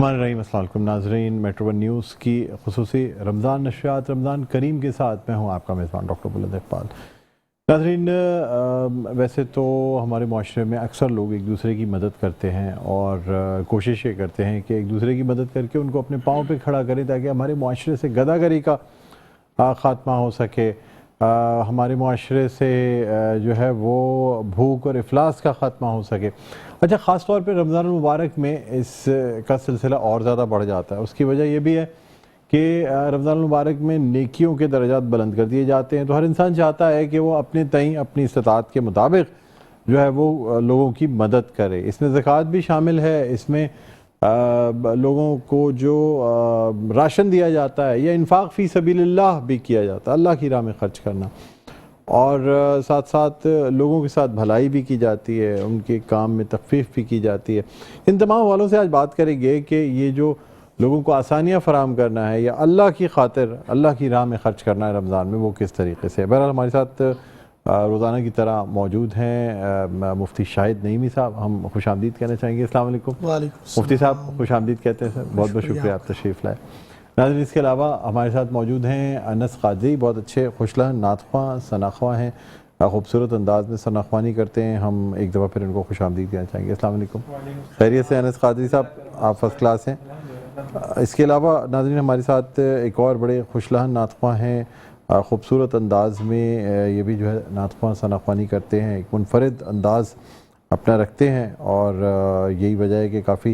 الرحیم السلام علیکم ناظرین، میٹرو ون نیوز کی خصوصی رمضان نشریات رمضان کریم کے ساتھ میں ہوں آپ کا میزبان ڈاکٹر بلند اقبال۔ ناظرین، ویسے تو ہمارے معاشرے میں اکثر لوگ ایک دوسرے کی مدد کرتے ہیں اور کوشش یہ کرتے ہیں کہ ایک دوسرے کی مدد کر کے ان کو اپنے پاؤں پہ کھڑا کریں تاکہ ہمارے معاشرے سے گداگری کا خاتمہ ہو سکے، ہمارے معاشرے سے جو ہے وہ بھوک اور افلاس کا خاتمہ ہو سکے۔ اچھا، خاص طور پہ رمضان المبارک میں اس کا سلسلہ اور زیادہ بڑھ جاتا ہے۔ اس کی وجہ یہ بھی ہے کہ رمضان المبارک میں نیکیوں کے درجات بلند کر دیے جاتے ہیں، تو ہر انسان چاہتا ہے کہ وہ اپنے تئیں اپنی استطاعت کے مطابق جو ہے وہ لوگوں کی مدد کرے۔ اس میں زکوٰۃ بھی شامل ہے، اس میں لوگوں کو جو راشن دیا جاتا ہے یا انفاق فی سبیل اللہ بھی کیا جاتا ہے، اللہ کی راہ میں خرچ کرنا، اور ساتھ ساتھ لوگوں کے ساتھ بھلائی بھی کی جاتی ہے، ان کے کام میں تخفیف بھی کی جاتی ہے۔ ان تمام حوالوں سے آج بات کریں گے کہ یہ جو لوگوں کو آسانیاں فراہم کرنا ہے یا اللہ کی خاطر اللہ کی راہ میں خرچ کرنا ہے رمضان میں، وہ کس طریقے سے ہے۔ بہرحال ہمارے ساتھ روزانہ کی طرح موجود ہیں مفتی شاہد نعیمی صاحب، ہم خوش آمدید کہنا چاہیں گے۔ السلام علیکم مفتی صاحب، خوش آمدید کہتے ہیں سر، بہت بہت شکریہ آپ تشریف لائے۔ ناظرین، اس کے علاوہ ہمارے ساتھ موجود ہیں انس قادری، بہت اچھے خوش لہن نعت خواں ثنا خواں ہیں، خوبصورت انداز میں ثنا خوانی کرتے ہیں، ہم ایک دفعہ پھر ان کو خوش آمدید کہنا چاہیں گے۔ السلام علیکم، خیریت سے انس قادری صاحب؟ آپ فرسٹ کلاس ہیں۔ اس کے علاوہ ناظرین ہمارے ساتھ ایک اور بڑے خوش لہن نعت خواں ہیں، خوبصورت انداز میں یہ بھی جو ہے نعت خواں ثنا خوانی کرتے ہیں، ایک منفرد انداز اپنا رکھتے ہیں، اور یہی وجہ ہے کہ کافی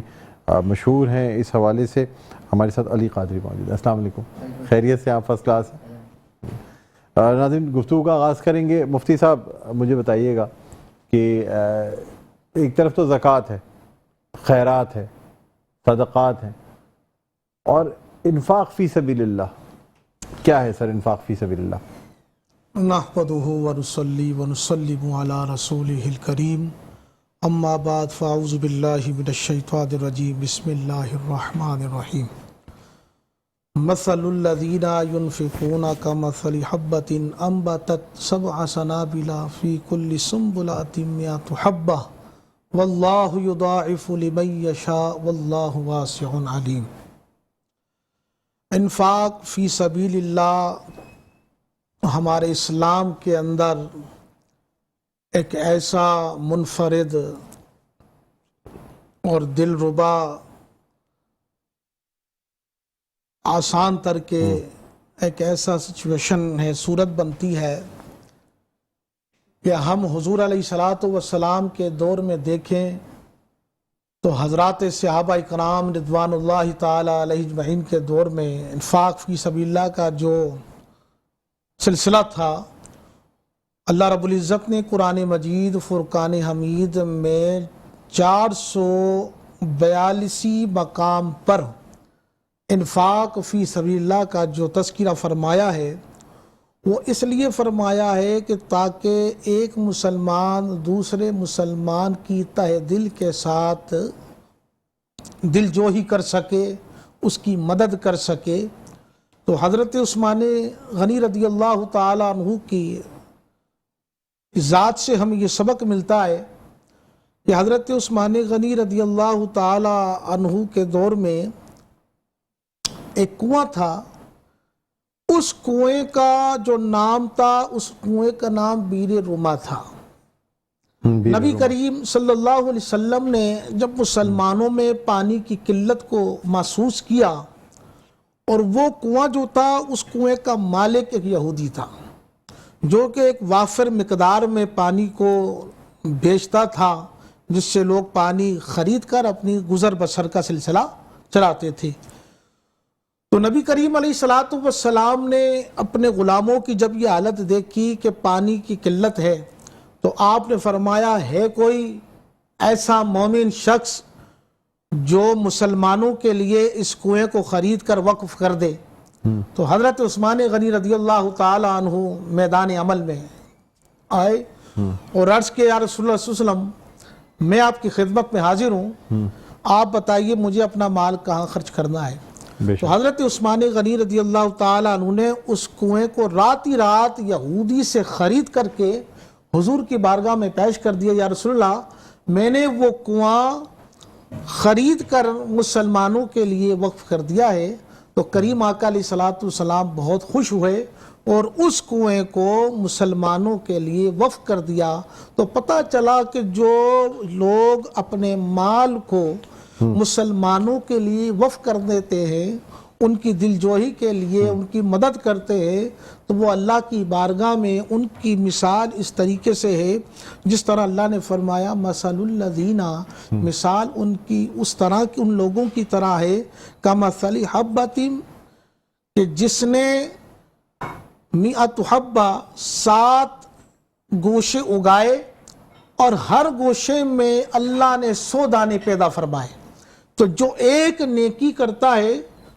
مشہور ہیں اس حوالے سے۔ ہمارے ساتھ علی قادری موجود ہے۔ السلام علیکم، خیریت سے؟ آپ فرسٹ کلاس ہیں۔ ناظرین، گفتگو کا آغاز کریں گے۔ مفتی صاحب مجھے بتائیے گا کہ ایک طرف تو زکوٰۃ ہے، خیرات ہے، صدقات ہیں، اور انفاق فی سبیل اللہ، کیا ہے سر انفاق فی سبیل اللہ؟ نحمدہ ونصلی ونسلم علی رسولہ الکریم، اما بعد فاعوذ باللہ من الشیطان الرجیم، بسم اللہ الرحمن الرحیم۔ مثل الذین ينفقون کمثل حبۃ انبتت سبع سنابل فی کل سنبلۃ مئۃ حبۃ واللہ یضاعف لمن یشاء واللہ واسع علیم۔ انفاق فی سبیل اللہ ہمارے اسلام کے اندر ایک ایسا منفرد اور دلربا آسان تر کے ایک ایسا سچویشن ہے، صورت بنتی ہے کہ ہم حضور علیہ الصلوۃ والسلام کے دور میں دیکھیں تو حضرات صحابہ اکرام رضوان اللہ تعالی علیہ اجمعین کے دور میں انفاق فی سبیل اللہ کا جو سلسلہ تھا، اللہ رب العزت نے قرآن مجید فرقان حمید میں 442 مقام پر انفاق فی سبیل اللہ کا جو تذکرہ فرمایا ہے، وہ اس لیے فرمایا ہے کہ تاکہ ایک مسلمان دوسرے مسلمان کی تہ دل کے ساتھ دل جوہی کر سکے، اس کی مدد کر سکے۔ تو حضرت عثمان غنی رضی اللہ تعالی عنہ کی ذات سے ہمیں یہ سبق ملتا ہے کہ حضرت عثمان غنی رضی اللہ تعالی عنہ کے دور میں ایک کنواں تھا، اس کنویں کا جو نام تھا، اس کنویں کا نام بیر روما تھا۔ نبی کریم صلی اللہ علیہ وسلم نے جب مسلمانوں میں پانی کی قلت کو محسوس کیا، اور وہ کنواں جو تھا اس کنویں کا مالک ایک یہودی تھا جو کہ ایک وافر مقدار میں پانی کو بیچتا تھا، جس سے لوگ پانی خرید کر اپنی گزر بسر کا سلسلہ چلاتے تھے۔ تو نبی کریم علیہ الصلوۃ والسلام نے اپنے غلاموں کی جب یہ حالت دیکھی کہ پانی کی قلت ہے، تو آپ نے فرمایا ہے کوئی ایسا مومن شخص جو مسلمانوں کے لیے اس کنویں کو خرید کر وقف کر دے؟ تو حضرت عثمان غنی رضی اللہ تعالی عنہ میدان عمل میں آئے اور عرض کہ یا رسول اللہ صلی اللہ علیہ وسلم، میں آپ کی خدمت میں حاضر ہوں، آپ بتائیے مجھے اپنا مال کہاں خرچ کرنا ہے۔ تو حضرت عثمان غنی رضی اللہ تعالی عنہ نے اس کنویں کو رات ہی رات یہودی سے خرید کر کے حضور کی بارگاہ میں پیش کر دیا، یا رسول اللہ، میں نے وہ کنواں خرید کر مسلمانوں کے لیے وقف کر دیا ہے تو کریم آقا علیہ الصلوۃ والسلام بہت خوش ہوئے اور اس کنویں کو مسلمانوں کے لیے وقف کر دیا. تو پتہ چلا کہ جو لوگ اپنے مال کو مسلمانوں کے لیے وقف کر دیتے ہیں، ان کی دلجوئی کے لیے ان کی مدد کرتے ہیں، تو وہ اللہ کی بارگاہ میں ان کی مثال اس طریقے سے ہے جس طرح اللہ نے فرمایا مثل الذین، مثال ان کی اس طرح کی ان لوگوں کی طرح ہے کمثل حبۃ، کہ جس نے مئۃ حبہ 7 گوشے اگائے اور ہر گوشے میں اللہ نے 100 دانے پیدا فرمائے. تو جو ایک نیکی کرتا ہے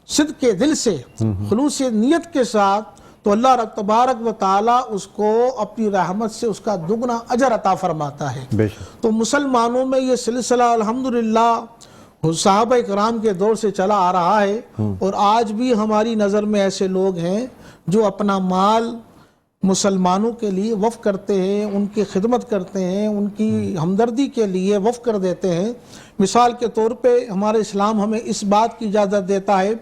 صدق کے دل سے، خلوص نیت کے ساتھ، تو اللہ رب تبارک و تعالی اس کو اپنی رحمت سے اس کا دگنا اجر عطا فرماتا ہے. تو مسلمانوں میں یہ سلسلہ الحمدللہ صحابہ کرام کے دور سے چلا آ رہا ہے، اور آج بھی ہماری نظر میں ایسے لوگ ہیں جو اپنا مال مسلمانوں کے لیے وقف کرتے ہیں، ان کی خدمت کرتے ہیں، ان کی ہمدردی کے لیے وقف کر دیتے ہیں. مثال کے طور پہ ہمارے اسلام ہمیں اس بات کی اجازت دیتا ہے،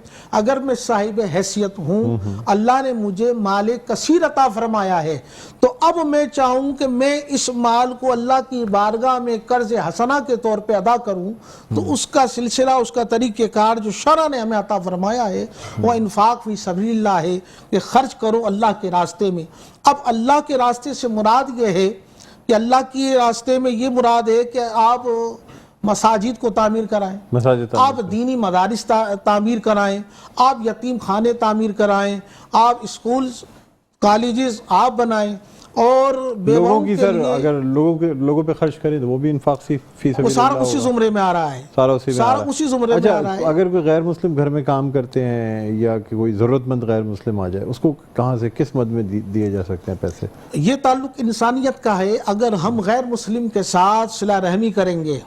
اگر میں صاحب حیثیت ہوں، اللہ نے مجھے مال کثیر عطا فرمایا ہے، تو اب میں چاہوں کہ میں اس مال کو اللہ کی بارگاہ میں قرض حسنہ کے طور پہ ادا کروں، تو اس کا سلسلہ، اس کا طریقہ کار جو شرع نے ہمیں عطا فرمایا ہے وہ انفاق فی سبیل اللہ ہے، کہ خرچ کرو اللہ کے راستے میں. اب اللہ کے راستے سے مراد یہ ہے کہ اللہ کے راستے میں یہ مراد ہے کہ آپ مساجد کو تعمیر کرائیں، آپ دینی مدارس تعمیر کرائیں، آپ یتیم خانے تعمیر کرائیں، آپ اسکولز کالجز آپ بنائیں، اور لوگوں کی سر اگر لوگوں پہ خرچ کریں تو وہ بھی انفاق فی سبیل اللہ، وہ سارا اسی زمرے میں آ رہا ہے، سارا اسی زمرے میں آ رہا ہے. اگر کوئی غیر مسلم گھر میں کام کرتے ہیں یا کہ کوئی ضرورت مند غیر مسلم آ جائے، اس کو کہاں سے کس مد میں دیے جا سکتے ہیں پیسے؟ یہ تعلق انسانیت کا ہے. اگر ہم غیر مسلم کے ساتھ صلہ رحمی کریں گے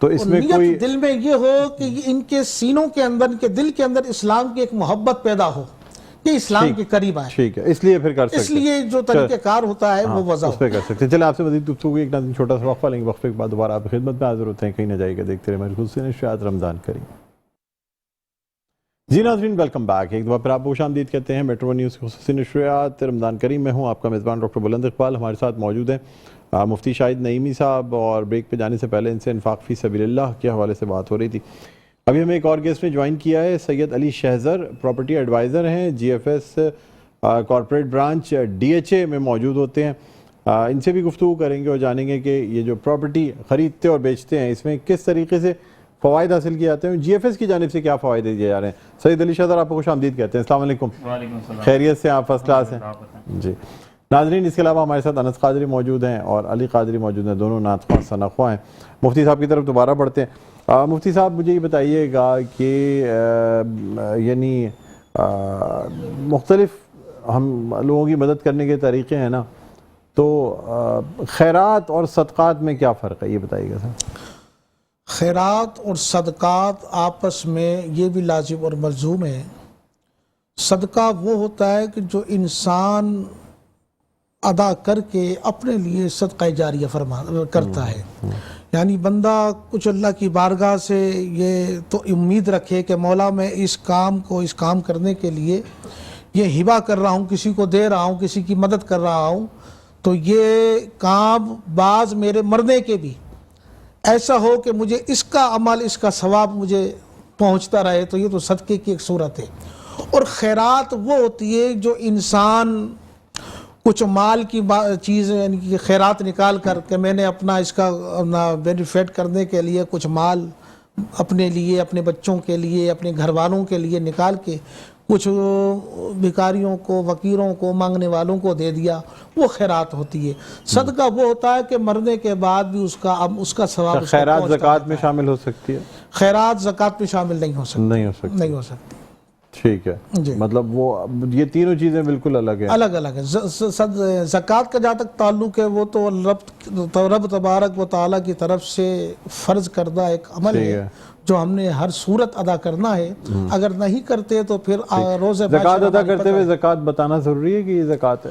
تو اس میں کوئی دل میں یہ ہو کہ ان کے سینوں کے اندر، ان کے دل کے اندر اسلام کی ایک محبت پیدا ہو کہ اسلام کے قریب آئے، ٹھیک ہے، اس لیے پھر کر سکتے ہیں، اس لیے جو طریقہ کار ہوتا ہے وہ وضع اس پہ کر سکتے ہیں. چلیں آپ سے مزید گفتگو ایک ناظرین چھوٹا سا وقفہ لیں گے، وقفے کے بعد دوبارہ آپ کی خدمت میں حاضر ہوتے ہیں. کہیں نہ جائے گا، دیکھتے رہے ہماری خصوصی نشریات رمضان کریم. جی ناظرین، ویلکم بیک. ایک دفعہ پھر آپ کو خوش آمدید کہتے ہیں میٹرو ون نیوز کی خصوصی نشریات رمضان کریم میں ہوں آپ کا میزبان ڈاکٹر بلند اقبال. ہمارے ساتھ موجود ہیں مفتی شاہد نعیمی صاحب، اور بریک پہ جانے سے پہلے ان سے انفاق فی سبیل اللہ کے حوالے سے بات ہو رہی تھی. ابھی ہمیں ایک اور گیسٹ نے جوائن کیا ہے، سید علی شہزر، پراپرٹی ایڈوائزر ہیں، G F S corporate branch D H A میں موجود ہوتے ہیں. ان سے بھی گفتگو کریں گے اور جانیں گے کہ یہ جو پراپرٹی خریدتے اور بیچتے ہیں اس میں کس طریقے سے فوائد حاصل کیے جاتے ہیں، جی ایف ایس کی جانب سے کیا فوائد دیے جا رہے ہیں. سید علی شہزر، آپ کو خوش آمدید کہتے ہیں. السلام علیکم. وعلیکم السلام. خیریت سے آپ فرسٹ کلاس ہیں؟ جی ناظرین، اس کے علاوہ ہمارے ساتھ انس قادری موجود ہیں اور علی قادری موجود ہیں، دونوں نعت خواں ثنا خواں ہیں. مفتی صاحب کی طرف دوبارہ بڑھتے ہیں. مفتی صاحب مجھے یہ بتائیے گا کہ یعنی مختلف ہم لوگوں کی مدد کرنے کے طریقے ہیں نا، تو خیرات اور صدقات میں کیا فرق ہے، یہ بتائیے گا سر. خیرات اور صدقات آپس میں یہ بھی لازم اور ملزوم ہے. صدقہ وہ ہوتا ہے کہ جو انسان ادا کر کے اپنے لیے صدقہ جاریہ کرتا ہے، یعنی بندہ کچھ اللہ کی بارگاہ سے یہ تو امید رکھے کہ مولا میں اس کام کرنے کے لیے یہ ہبہ کر رہا ہوں، کسی کو دے رہا ہوں، کسی کی مدد کر رہا ہوں، تو یہ کام بعض میرے مرنے کے بھی ایسا ہو کہ مجھے اس کا عمل، اس کا ثواب مجھے پہنچتا رہے، تو یہ تو صدقے کی ایک صورت ہے. اور خیرات وہ ہوتی ہے جو انسان کچھ مال کی چیز، یعنی کہ خیرات نکال کر کہ میں نے اپنا اس کا بینیفٹ کرنے کے لیے کچھ مال اپنے لیے، اپنے بچوں کے لیے، اپنے گھر والوں کے لیے نکال کے کچھ بھکاریوں کو، فقیروں کو، مانگنے والوں کو دے دیا، وہ خیرات ہوتی ہے. صدقہ وہ ہوتا ہے کہ مرنے کے بعد بھی اس کا ثواب. خیرات زکوٰۃ میں شامل ہو سکتی ہے؟ خیرات زکوٰۃ میں شامل نہیں ہو سکتی. ٹھیک ہے، مطلب وہ یہ تینوں چیزیں بالکل الگ ہیں. الگ ہے. زکوٰۃ کا جہاں تک تعلق ہے وہ تو رب تبارک و تعالیٰ کی طرف سے فرض کردہ ایک عمل ہے جو ہم نے ہر صورت ادا کرنا ہے. اگر نہیں کرتے تو پھر روزے زکوٰۃ ادا کرتے ہوئے زکوٰۃ بتانا ضروری ہے کہ یہ زکوٰۃ ہے؟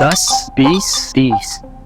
10, 20, 30।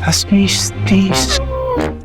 10, 20, 30।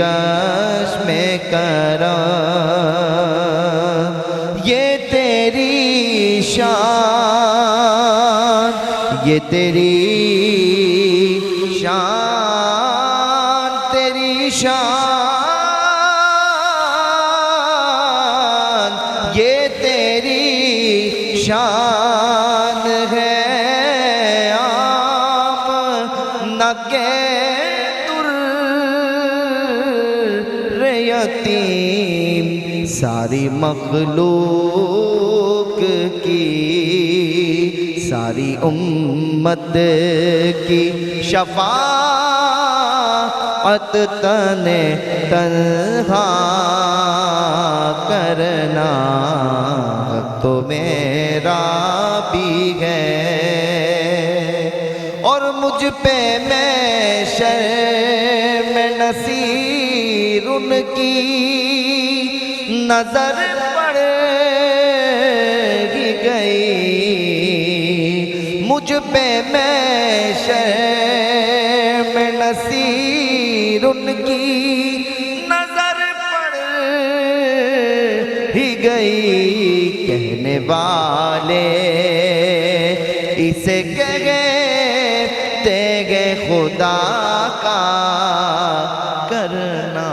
چشم کرم یہ تیری شان، یہ تیری شان، تیری شان، یہ تیری شان ہے عام نہ کہ در یتیم ساری مخلوق کی، ساری امت کی شفاعت تنہا کرنا تو میرا بھی ہے، اور مجھ پہ میں شرم نصیر ان کی نظر پڑ گئی، مجھ پہ میں شرم نصیر ان کی نظر پڑ ہی گئی، کہنے والے اسے کہتے گے خدا کا کرنا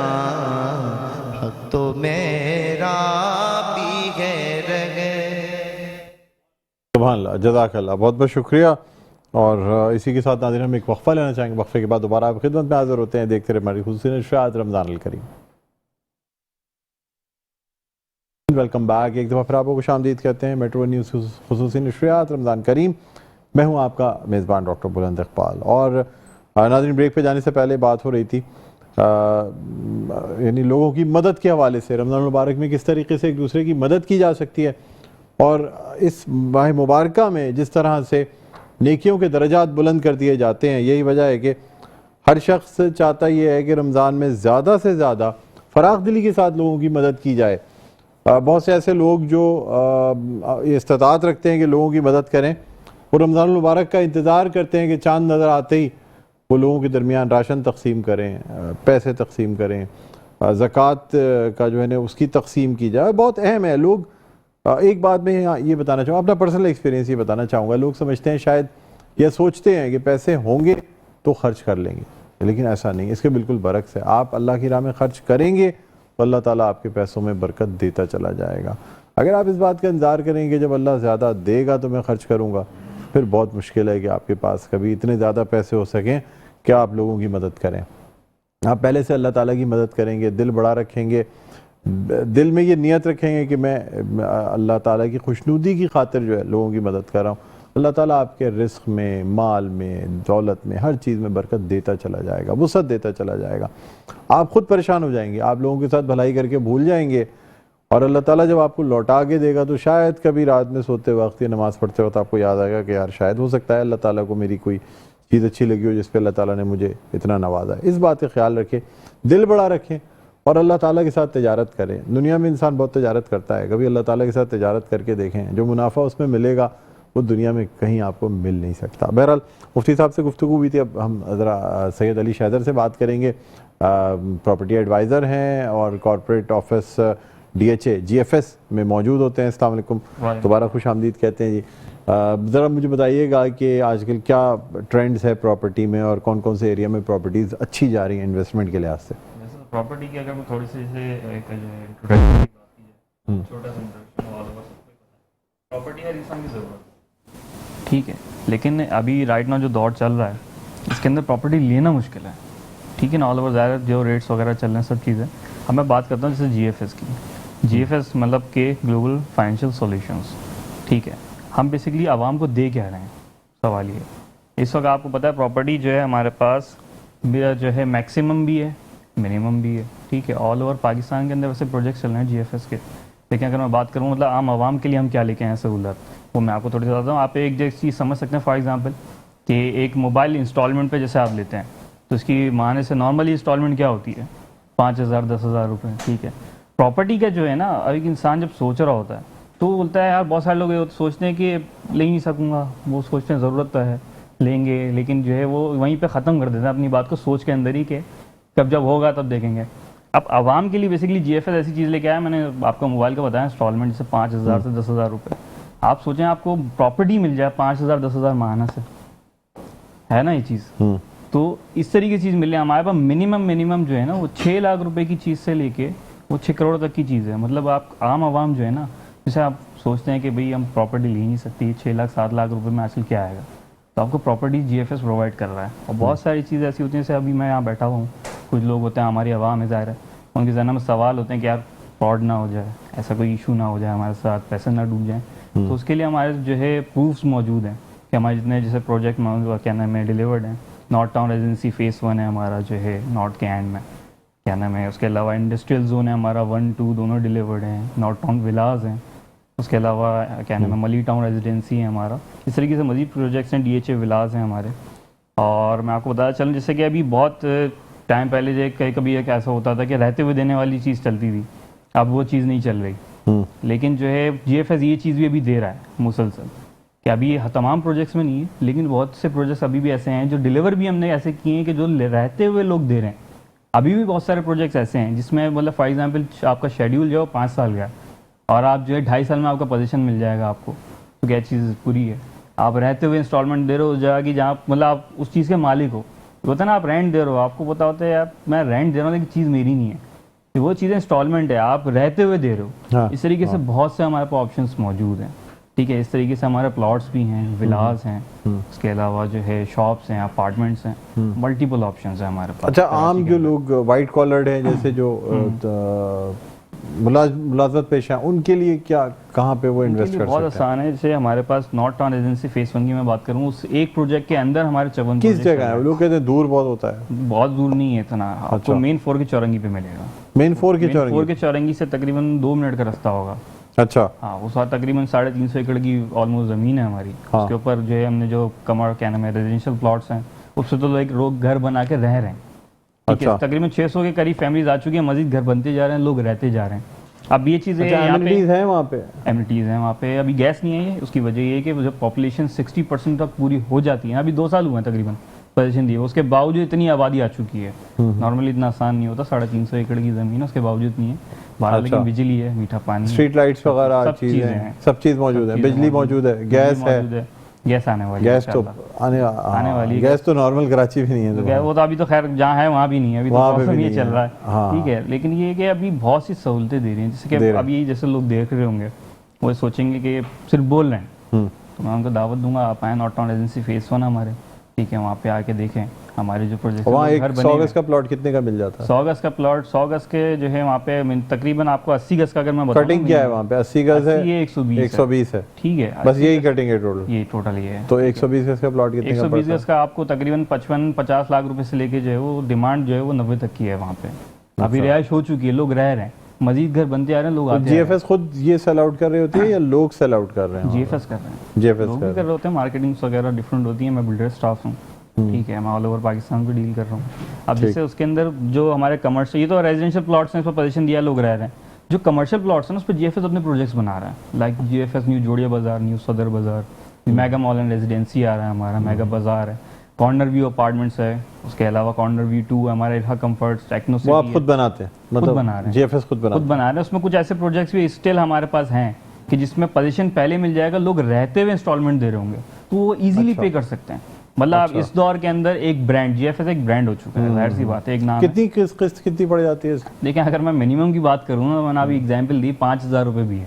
حق تو میرا بھی ہے رہے۔ سبحان اللہ، جزاک اللہ، بہت بہت شکریہ۔ اور اسی کے ساتھ ناظرین ہم ایک وقفہ لینا چاہیں گے، وقفے کے بعد دوبارہ آپ خدمت میں حاضر ہوتے ہیں۔ دیکھتے رہے ہماری خصوصی نشریات رمضان الکریم۔ ویلکم بیک، ایک دفعہ پھر آپ کو خوش آمدید کہتے ہیں میٹرو نیوز خصوصی نشریات رمضان کریم۔ میں ہوں آپ کا میزبان ڈاکٹر بلند اقبال۔ اور ناظرین بریک پہ جانے سے پہلے بات ہو رہی تھی یعنی لوگوں کی مدد کے حوالے سے، رمضان المبارک میں کس طریقے سے ایک دوسرے کی مدد کی جا سکتی ہے، اور اس ماہ مبارکہ میں جس طرح سے نیکیوں کے درجات بلند کر دیے جاتے ہیں۔ یہی وجہ ہے کہ ہر شخص چاہتا یہ ہے کہ رمضان میں زیادہ سے زیادہ فراخ دلی کے ساتھ لوگوں کی مدد کی جائے۔ بہت سے ایسے لوگ جو استطاعت رکھتے ہیں کہ لوگوں کی مدد کریں، وہ رمضان المبارک کا انتظار کرتے ہیں کہ چاند نظر آتے ہی وہ لوگوں کے درمیان راشن تقسیم کریں، پیسے تقسیم کریں، زکوٰۃ کا جو ہے نا اس کی تقسیم کی جائے۔ بہت اہم ہے۔ لوگ ایک بات میں یہ بتانا چاہوں، اپنا پرسنل ایکسپیرینس یہ بتانا چاہوں گا، لوگ سمجھتے ہیں شاید یا سوچتے ہیں کہ پیسے ہوں گے تو خرچ کر لیں گے، لیکن ایسا نہیں، اس کے بالکل برعکس ہے۔ آپ اللہ کی راہ میں خرچ کریں گے تو اللہ تعالیٰ آپ کے پیسوں میں برکت دیتا چلا جائے گا۔ اگر آپ اس بات کا انتظار کریں گے جب اللہ زیادہ دے گا تو میں خرچ کروں گا، پھر بہت مشکل ہے کہ آپ کے پاس کبھی اتنے زیادہ پیسے ہو سکیں کہ آپ لوگوں کی مدد کریں۔ آپ پہلے سے اللہ تعالیٰ کی مدد کریں گے، دل بڑا رکھیں گے، دل میں یہ نیت رکھیں گے کہ میں اللہ تعالیٰ کی خوشنودی کی خاطر جو ہے لوگوں کی مدد کر رہا ہوں، اللہ تعالیٰ آپ کے رزق میں، مال میں، دولت میں، ہر چیز میں برکت دیتا چلا جائے گا، وسعت دیتا چلا جائے گا۔ آپ خود پریشان ہو جائیں گے، آپ لوگوں کے ساتھ بھلائی کر کے بھول جائیں گے، اور اللہ تعالیٰ جب آپ کو لوٹا کے دے گا تو شاید کبھی رات میں سوتے وقت یا نماز پڑھتے وقت آپ کو یاد آئے گا کہ یار شاید ہو سکتا ہے اللہ تعالیٰ کو میری کوئی چیز اچھی لگی ہو جس پہ اللہ تعالیٰ نے مجھے اتنا نوازا ہے۔ اس بات کا خیال رکھیں، دل بڑا رکھیں، اور اللہ تعالیٰ کے ساتھ تجارت کریں۔ دنیا میں انسان بہت تجارت کرتا ہے، کبھی اللہ تعالیٰ کے ساتھ تجارت کر کے دیکھیں، جو منافع اس میں ملے گا وہ دنیا میں کہیں آپ کو مل نہیں سکتا۔ بہرحال مفتی صاحب سے گفتگو ہوئی تھی، اب ہم ذرا سید علی شیدر سے بات کریں گے، پراپرٹی ایڈوائزر ہیں اور کارپوریٹ آفس DHA GFS میں موجود ہوتے ہیں۔ السلام علیکم، دوبارہ خوش آمدید کہتے ہیں جی۔ ذرا مجھے بتائیے گا کہ آج کل کیا ٹرینڈز ہے پراپرٹی میں، اور کون کون سے ایریا میں پراپرٹیز اچھی جا رہی ہیں انویسٹمنٹ کے لحاظ سے؟ پراپرٹی کی اگر میں تھوڑی سی سے ایک جو ہے انٹروڈکشن کی بات کی جائے، چھوٹا سا انٹروڈکشن، آل اوور سب کو پتہ ہے پراپرٹی ہر انسان کی ضرورت ہے، ٹھیک ہے، لیکن ابھی رائٹ ناؤ جو دور چل رہا ہے اس کے اندر پراپرٹی لینا مشکل ہے، ٹھیک ہے نا، آل اوور ظاہر جو ریٹس وغیرہ چل رہے ہیں سب چیزیں۔ اب میں بات کرتا ہوں جیسے GFS کی، GFS مطلب کہ گلوبل فائنینشیل سولوشنز، ٹھیک ہے، ہم بیسکلی عوام کو دے کیا رہے ہیں، سوال یہ۔ اس وقت آپ کو پتہ ہے پراپرٹی جو ہے ہمارے پاس جو ہے میکسیمم بھی ہے، منیمم بھی ہے، ٹھیک ہے، آل اوور پاکستان کے اندر ویسے پروجیکٹ چل رہے ہیں GFS کے، لیکن اگر میں بات کروں مطلب عام عوام کے لیے ہم کیا لے کے آئے ہیں سہولت، وہ میں آپ کو تھوڑی سی بتاتا ہوں۔ آپ ایک چیز سمجھ سکتے ہیں، فار ایگزامپل کہ ایک موبائل انسٹالمنٹ پہ جیسے آپ لیتے ہیں تو اس کی معنی سے نارملی انسٹالمنٹ کیا ہوتی ہے، 5,000 10,000 روپے، ٹھیک ہے۔ پراپرٹی کا جو ہے نا، ایک انسان جب سوچ رہا ہوتا ہے تو وہ بولتا ہے یار، بہت سارے لوگ سوچتے ہیں کہ لے ہی نہیں سکوں گا، وہ سوچتے ہیں ضرورت تو ہے لیں گے، لیکن جو ہے وہ وہیں پہ ختم کر دیتے ہیں اپنی بات کو سوچ کے اندر ہی کہ جب ہوگا تب دیکھیں گے. اب عوام کے لیے بیسیکلی جی ایف ایس ایسی چیز لے کے آیا, میں نے آپ کا موبائل کا بتایا انسٹالمنٹ جیسے 5,000 سے 10,000 روپے. آپ سوچیں آپ کو پراپرٹی مل جائے 5,000 10,000 ماہانہ سے, ہے نا یہ چیز. تو اس طریقے کی چیز مل رہی ہے ہمارے پاس. منیمم جو ہے نا وہ 6 لاکھ روپے کی چیز سے لے کے وہ 6 کروڑ تک کی چیز ہے. مطلب آپ عام عوام جو ہے نا, جیسے آپ سوچتے ہیں کہ بھئی ہم پراپرٹی لے نہیں سکتی, 6 لاکھ 7 لاکھ روپے میں حاصل کیا آئے گا, تو آپ کو پراپرٹی جی ایف ایس پرووائڈ کر رہا ہے. اور بہت ساری چیزیں ایسی ہوتی ہیں, جیسے ابھی میں یہاں بیٹھا ہوا ہوں, کچھ لوگ ہوتے ہیں ہماری عوام ہے ظاہر ہے, ان کے ذہن میں سوال ہوتے ہیں کہ یار فراڈ نہ ہو جائے, ایسا کوئی ایشو نہ ہو جائے ہمارے ساتھ, پیسے نہ ڈوب جائیں. تو اس کے لیے ہمارے جو ہے پروفس موجود ہیں کہ ہمارے جتنے جیسے پروجیکٹ کیا نام ہے ڈیلیورڈ ہیں. نارتھ ٹاؤن ریزیڈنسی فیس 1 ہے ہمارا جو ہے نارتھ کے اینڈ میں, کیا نام ہے. اس کے علاوہ انڈسٹریل زون ہے ہمارا 1 2 دونوں ڈیلیورڈ ہیں. نارتھ ٹاؤن ولاز ہیں. اس کے علاوہ کیا نام ہے ملی ٹاؤن ریزیڈنسی ہے ہمارا. اس طریقے سے مزید پروجیکٹس ہیں. ڈی ایچ اے ولاز ہیں ہمارے. اور میں آپ کو بتایا چلوں جیسے کہ ابھی بہت ٹائم پہلے جو کبھی ایک ایسا ہوتا تھا کہ رہتے ہوئے دینے والی چیز چلتی تھی, اب وہ چیز نہیں چل رہی. لیکن جو ہے جی ایف ایس یہ چیز بھی ابھی دے رہا ہے مسلسل, کہ ابھی یہ تمام پروجیکٹس میں نہیں ہے لیکن بہت سے پروجیکٹس ابھی بھی ایسے ہیں جو ڈیلیور بھی ہم نے ایسے کیے ہیں کہ جو رہتے ہوئے لوگ دے رہے ہیں. ابھی بھی بہت سارے پروجیکٹس ایسے ہیں جس میں مطلب فار ایگزامپل آپ کا شیڈیول جو ہے 5 سال کا ہے اور آپ جو ہے 2.5 سال میں آپ کا پوزیشن مل جائے گا آپ کو, تو کیا چیز پوری ہے. آپ رہتے ہوئے انسٹالمنٹ دے رہے ہو اس جگہ کی جہاں مطلب آپ اس چیز کے مالک ہو. ہوتا ہے نا آپ رینٹ دے رہے ہو, آپ کو پتا ہوتا ہے یار میں رینٹ دے رہا ہوں لیکن چیز میری نہیں ہے, وہ چیزیں انسٹالمنٹ ہے, آپ رہتے ہوئے دے رہے ہو. اس طریقے سے بہت سے ہمارے پاس آپشنس موجود ہیں. ٹھیک ہے, اس طریقے سے ہمارے پلاٹس بھی ہیں, ولاز ہیں, اس کے علاوہ جو ہے شاپس ہیں, اپارٹمنٹس ہیں, ملٹیپل آپشنز ہیں ہمارے پاس. اچھا, عام جو لوگ وائٹ کالرڈ ہیں جیسے جو ملازمت پیشہ ہیں, ان کے لیے کیا کہاں پہ وہ انویسٹ کر سکتے ہیں؟ بہت آسان ہے. جیسے ہمارے پاس نارتھ ٹاؤن ریزیڈنسی فیس 1 کی میں بات کروں, اس ایک پروجیکٹ کے اندر ہمارے 54 کس جگہ ہے؟ لوگ کہتے ہیں دور بہت ہوتا ہے. بہت دور نہیں ہے اتنا, آپ کو مین 4 کی چورنگی پہ ملے گا. مین 4 کی چورنگی؟ 4 کی چورنگی سے تقریباً 2 منٹ کا رستہ ہوگا. اچھا. ہاں, اس وقت تقریباً 350 ایکڑ کی آلموسٹ زمین ہے ہماری. اس کے اوپر جو ہے ہم نے جو کیا نام ہے ریزیڈینشیل پلاٹس ہیں, اس سے تو لوگ گھر بنا کے رہ رہے ہیں. تقریباً 600 کے قریب فیملیز آ چکی ہیں, مزید گھر بنتے جا رہے ہیں, لوگ رہتے جا رہے ہیں. اب یہ چیزیں ایمنٹیز ہیں وہاں پہ, ایمنٹیز ہیں وہاں پہ. ابھی گیس نہیں ہے, اس کی وجہ یہ ہے کہ جب پاپولیشن 60% تک پوری ہو جاتی ہے, ابھی 2 سال ہوئے ہیں تقریباً پوزیشن دی, اس کے باوجود اتنی آبادی آ چکی ہے. نارملی اتنا آسان نہیں ہوتا, 350 ایکڑ کی زمین ہے, اس کے باوجود نہیں ہے. باہر لیکن بجلی ہے, میٹھا پانی, اسٹریٹ لائٹس وغیرہ چیزیں ہیں, سب چیز موجود ہے, بجلی موجود ہے, گیس ہے. گیس آنے والی, گیس تو آنے والی, گیس تو نارمل کراچی بھی نہیں ہے, وہ تو ابھی تو خیر جہاں ہے وہاں بھی نہیں ہے, ابھی تو موسم یہ چل رہا ہے. ٹھیک ہے, لیکن یہ کہ ابھی بہت سی سہولتیں دے رہی ہیں, جیسے کہ ابھی جیسے لوگ دیکھ رہے ہوں گے وہ سوچیں گے کہ صرف بول رہے ہیں, تو میں ان کو دعوت دوں گا, آپ آئیں نارتھ ٹاؤن ریزیڈنسی فیس 1 ہمارے. ٹھیک ہے, وہاں پہ آ کے دیکھیں ہمارے جو پروجیکٹ. وہاں ایک 100 گز کا پلاٹ کتنے کا مل جاتا ہے؟ 100 گز کا پلاٹ 100 گز کے جو ہے وہاں پہ تقریباً آپ کو 80 گز کا اگر میں بتاؤں. کٹنگ کیا ہے وہاں پہ؟ 80 گز ہے, 120 ہے. ٹھیک ہے, بس یہی کٹنگ ہے ٹوٹل. یہ ٹوٹل یہ ہے. تو 120 گز کا پلاٹ کتنے کا پڑتا ہے؟ 120 گز کا آپ کو تقریباً 55-50 لاکھ روپے سے لے کے جو ہے وہ ڈیمانڈ جو ہے وہ 90 تک کی ہے وہاں پہ. ابھی رہائش ہو چکی ہے, لوگ رہ رہے ہیں, مزید گھر بنتے آ رہے ہیں, لوگ آتے ہیں. جی ایف ایس خود یہ سیل آؤٹ کر رہے ہوتے ہیں یا لوگ سیل آؤٹ کر رہے ہیں؟ جی ایف ایس کر رہے ہیں, جی ایف ایس لوگ بھی کر رہے ہوتے ہیں. مارکیٹنگس وغیرہ ڈفرینٹ ہوتی ہیں. میں بلڈر اسٹاف ہوں, ٹھیک ہے, میں آل اوور پاکستان بھی ڈیل کر رہا ہوں. اب جیسے اس کے اندر جو ہمارے کمرشل, یہ تو ریزیڈینشیل پلاٹس ہیں, اس پر پوزیشن دیا, لوگ رہ رہے ہیں. جو کمرشل پلاٹس ہیں اس پہ جی ایف ایس اپنے پروجیکٹس بنا رہا ہے, لائک جی ایف ایس نیو جوڑیا بازار, نیو صدر بازار, میگا مال اینڈ ریزیڈینسی آ رہا ہے ہمارا, میگا بازار ہے, کارنر ویو اپارٹمنٹس ہے, اس کے علاوہ کارنر ویو 2 ہمارا ارحا کمفرٹس, ٹیکنو سٹی. وہ آپ خود بناتے ہیں؟ خود بنا رہے ہیں, جی ایف ایس خود بنا رہے ہیں. اس میں کچھ ایسے پروجیکٹس بھی اسٹل ہمارے پاس ہیں کہ جس میں پوزیشن پہلے مل جائے گا, لوگ رہتے ہوئے انسٹالمنٹ دے رہے ہوں گے, تو وہ ایزیلی پے کر سکتے ہیں. مطلب اس دور کے اندر ایک برانڈ, جی ایف ایس ایک برانڈ ہو چکا ہے, ظاہر سی بات ہے, ایک نام. کتنی قسط کتنی پڑ جاتی ہے؟ دیکھیں اگر میں منیمم کی بات کروں نا, میں نے ابھی ایگزامپل دی, 5,000 روپے بھی ہے.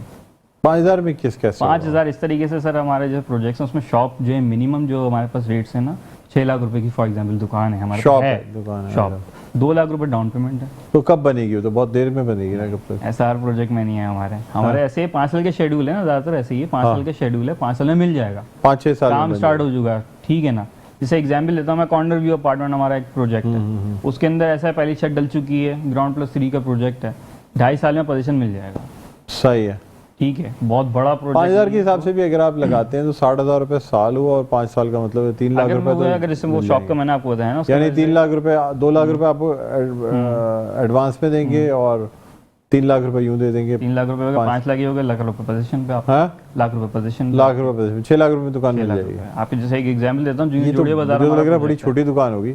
5,000 میں کیسے؟ 5,000 اس طریقے سے سر ہمارے جو پروجیکٹس ہیں اس میں شاپ جو ہے منیمم جو ہمارے پاس ریٹس ہیں نا, 6 لاکھ روپے کی فار ایگزامپل دکان ہے ہمارے پاس, شاپ 2 لاکھ روپے ڈاؤن پیمنٹ ہے. تو کب بنے گی؟ وہ تو بہت دیر میں بنے گی نا. کب تک؟ ایسا ہر پروجیکٹ میں نہیں ہے ہمارے ایسے 5 سال کے شیڈول ہے نا, زیادہ تر ایسے ہی ہے, 5 سال کے شیڈول ہے, 5 سال میں مل جائے گا, 5-6 سال کام سٹارٹ ہو چکا ہے. ٹھیک ہے نا, جیسے ایگزامپل لیتا ہوں میں, کارنر ویو اپارٹمنٹ ہمارا ایک پروجیکٹ ہے, اس کے اندر ایسا ہے پہلی چھت ڈل چکی ہے, گراؤنڈ پلس 3 کا پروجیکٹ ہے, 2.5 سال میں پوزیشن مل جائے گا. صحیح ہے, ٹھیک ہے, بہت بڑا پروجیکٹ. 5,000 کے حساب سے بھی اگر آپ لگاتے ہیں تو 60,000 روپے سال ہوا, اور 5 سال کا مطلب 3 لاکھ روپے. تو اگر اس میں وہ شاپ کا میں نے آپ کو بتایا نا, یعنی 3 لاکھ روپے, 2 لاکھ روپے آپ کو ایڈوانس میں دیں گے اور 3 لاکھ روپے یوں دے دیں گے. 3 لاکھ روپے, 5 لاکھ ہو گئے, لاکھ روپے پوزیشن پہ, آپ لاکھ روپے پوزیشن, 6 لاکھ روپے دکان مل جائے گی. آپ جیسے ایک ایگزامپل دیتا ہوں, یہ تو لگ رہا ہے بڑی چھوٹی دکان ہوگی.